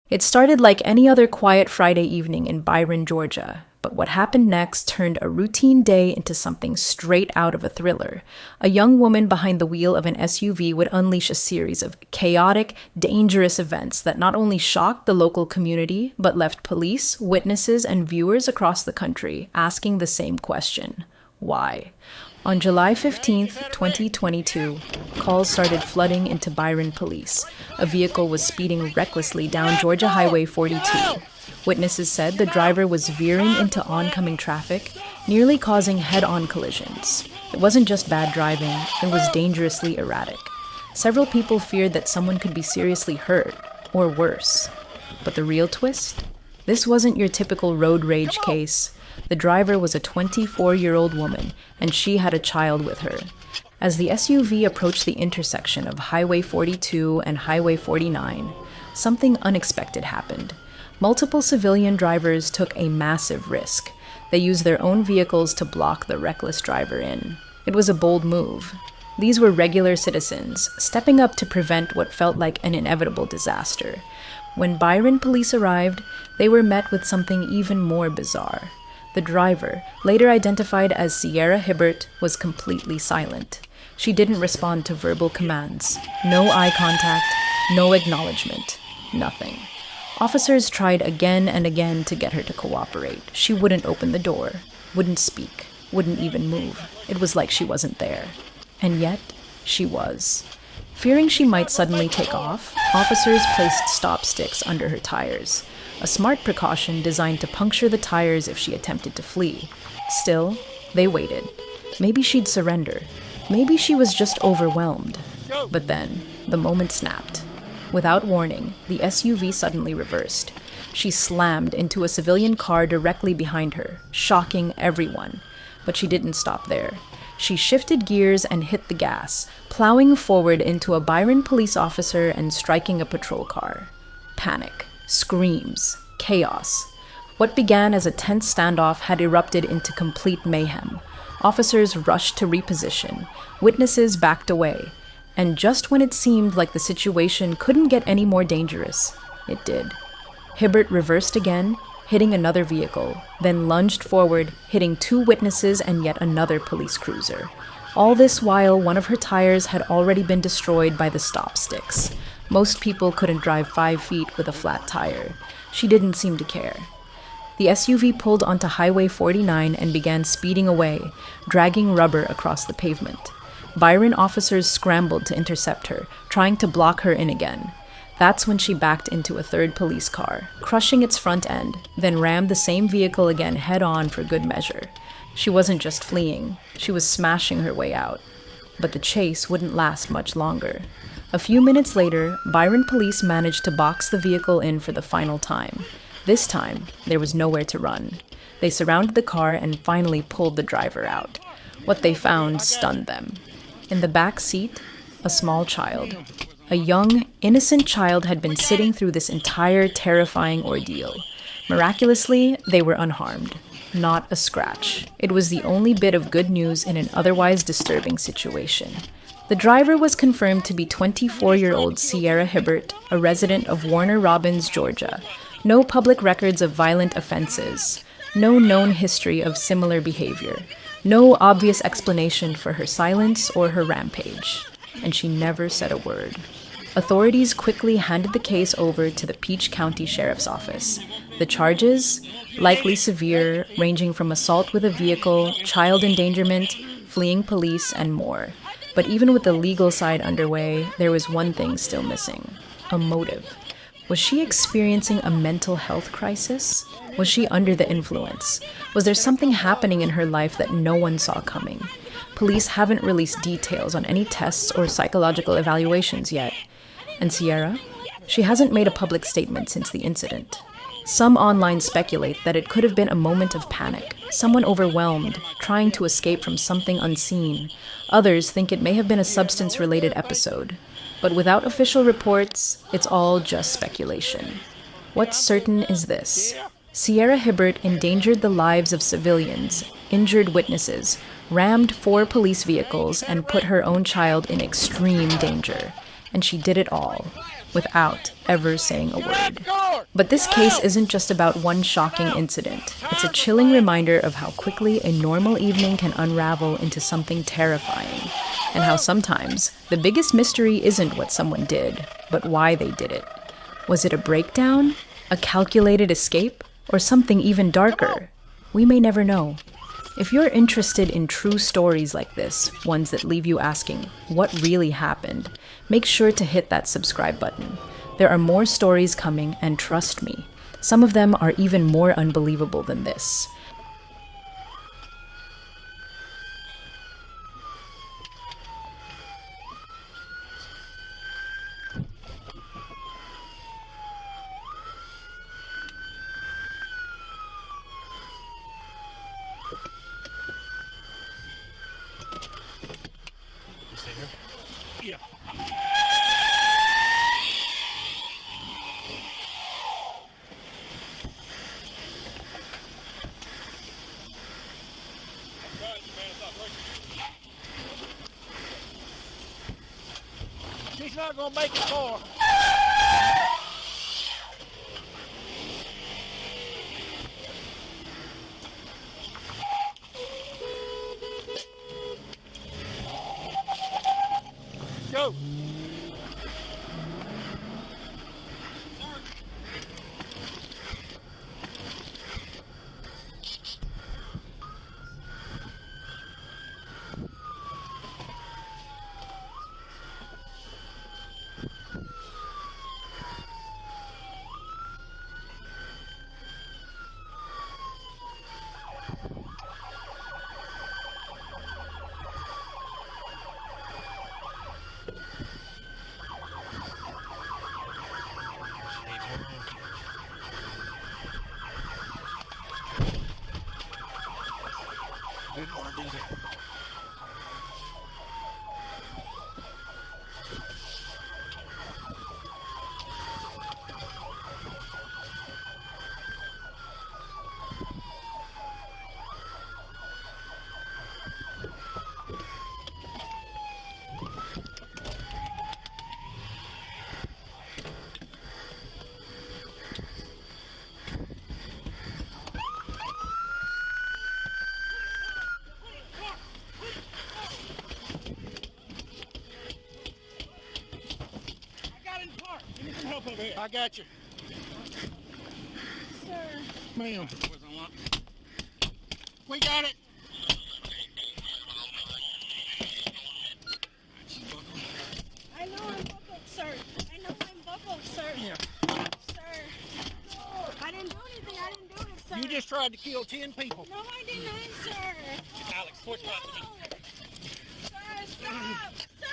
It started like any other quiet Friday evening in Byron, Georgia. But what happened next turned a routine day into something straight out of a thriller. A young woman behind the wheel of an SUV would unleash a series of chaotic, dangerous events that not only shocked the local community, but left police, witnesses, and viewers across the country asking the same question: why? On July 15th, 2022, calls started flooding into Byron police. A vehicle was speeding recklessly down Georgia Highway 42. Witnesses said the driver was veering into oncoming traffic, nearly causing head-on collisions. It wasn't just bad driving, it was dangerously erratic. Several people feared that someone could be seriously hurt, or worse. But the real twist? This wasn't your typical road rage case. The driver was a 24-year-old woman, and she had a child with her. As the SUV approached the intersection of Highway 42 and Highway 49, something unexpected happened. Multiple civilian drivers took a massive risk. They used their own vehicles to block the reckless driver in. It was a bold move. These were regular citizens, stepping up to prevent what felt like an inevitable disaster. When Byron police arrived, they were met with something even more bizarre. The driver, later identified as Sierra Hibbert, was completely silent. She didn't respond to verbal commands. No eye contact, no acknowledgement, nothing. Officers tried again and again to get her to cooperate. She wouldn't open the door, wouldn't speak, wouldn't even move. It was like she wasn't there. And yet, she was. Fearing she might suddenly take off, officers placed stop sticks under her tires. A smart precaution designed to puncture the tires if she attempted to flee. Still, they waited. Maybe she'd surrender. Maybe she was just overwhelmed. But then, the moment snapped. Without warning, the SUV suddenly reversed. She slammed into a civilian car directly behind her, shocking everyone. But she didn't stop there. She shifted gears and hit the gas, plowing forward into a Byron police officer and striking a patrol car. Panic. Screams, chaos. What began as a tense standoff had erupted into complete mayhem. Officers rushed to reposition. Witnesses backed away. And just when it seemed like the situation couldn't get any more dangerous, it did. Hibbert reversed again, hitting another vehicle, then lunged forward, hitting 2 witnesses and yet another police cruiser. All this while, one of her tires had already been destroyed by the stop sticks. Most people couldn't drive 5 feet with a flat tire. She didn't seem to care. The SUV pulled onto Highway 49 and began speeding away, dragging rubber across the pavement. Byron officers scrambled to intercept her, trying to block her in again. That's when she backed into a third police car, crushing its front end, then rammed the same vehicle again head-on for good measure. She wasn't just fleeing, she was smashing her way out. But the chase wouldn't last much longer. A few minutes later, Byron police managed to box the vehicle in for the final time. This time, there was nowhere to run. They surrounded the car and finally pulled the driver out. What they found stunned them. In the back seat, a small child. A young, innocent child had been sitting through this entire terrifying ordeal. Miraculously, they were unharmed. Not a scratch. It was the only bit of good news in an otherwise disturbing situation. The driver was confirmed to be 24-year-old Sierra Hibbert, a resident of Warner Robins, Georgia. No public records of violent offenses. No known history of similar behavior. No obvious explanation for her silence or her rampage. And she never said a word. Authorities quickly handed the case over to the Peach County Sheriff's Office. The charges? Likely severe, ranging from assault with a vehicle, child endangerment, fleeing police, and more. But even with the legal side underway, there was one thing still missing: a motive. Was she experiencing a mental health crisis? Was she under the influence? Was there something happening in her life that no one saw coming? Police haven't released details on any tests or psychological evaluations yet. And Sierra? She hasn't made a public statement since the incident. Some online speculate that it could have been a moment of panic, someone overwhelmed, trying to escape from something unseen. Others think it may have been a substance-related episode. But without official reports, it's all just speculation. What's certain is this: Sierra Hibbert endangered the lives of civilians, injured witnesses, rammed 4 police vehicles, and put her own child in extreme danger. And she did it all without ever saying a word. But this case isn't just about one shocking incident. It's a chilling reminder of how quickly a normal evening can unravel into something terrifying, and how sometimes the biggest mystery isn't what someone did, but why they did it. Was it a breakdown, a calculated escape, or something even darker? We may never know. If you're interested in true stories like this, ones that leave you asking, what really happened, make sure to hit that subscribe button. There are more stories coming, and trust me, some of them are even more unbelievable than this. Yeah. She's not gonna make it far. Go. Didn't want to do that. I got you. Sir. Ma'am. We got it. I know I'm buckled, sir. I know I'm buckled, sir. Yeah. Sir. I didn't do anything. I didn't do it, sir. You just tried to kill 10 people. No, I did not, sir. Alex, switch No. Sir, stop. Sir!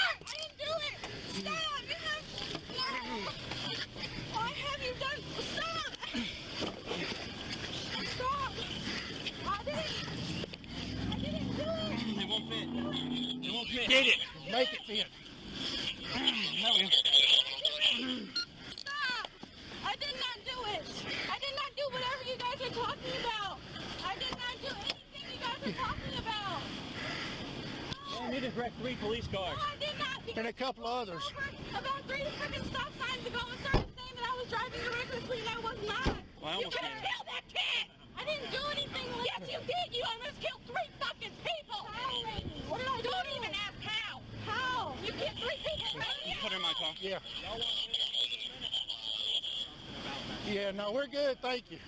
I didn't do it. Stop. You have... No. Why have you done... Stop. Stop. I didn't do it. It won't fit. It won't fit. Get it. Make it fit. No. Stop. I did not do it. I did not do whatever you guys are talking about. I did not do anything you guys are talking about. We need to direct 3 police cars. No, I did not. Because And a couple others. about 3 freaking stop signs ago and started saying that I was driving recklessly and I was not. Well, I You almost couldn't did. kill that kid. I didn't do anything. Yes, you did. You almost killed 3 fucking people. How? What did I do? Don't even ask how. How? You killed 3 people. Put her in my car. Yeah. Y'all want Yeah, no, we're good. Thank you.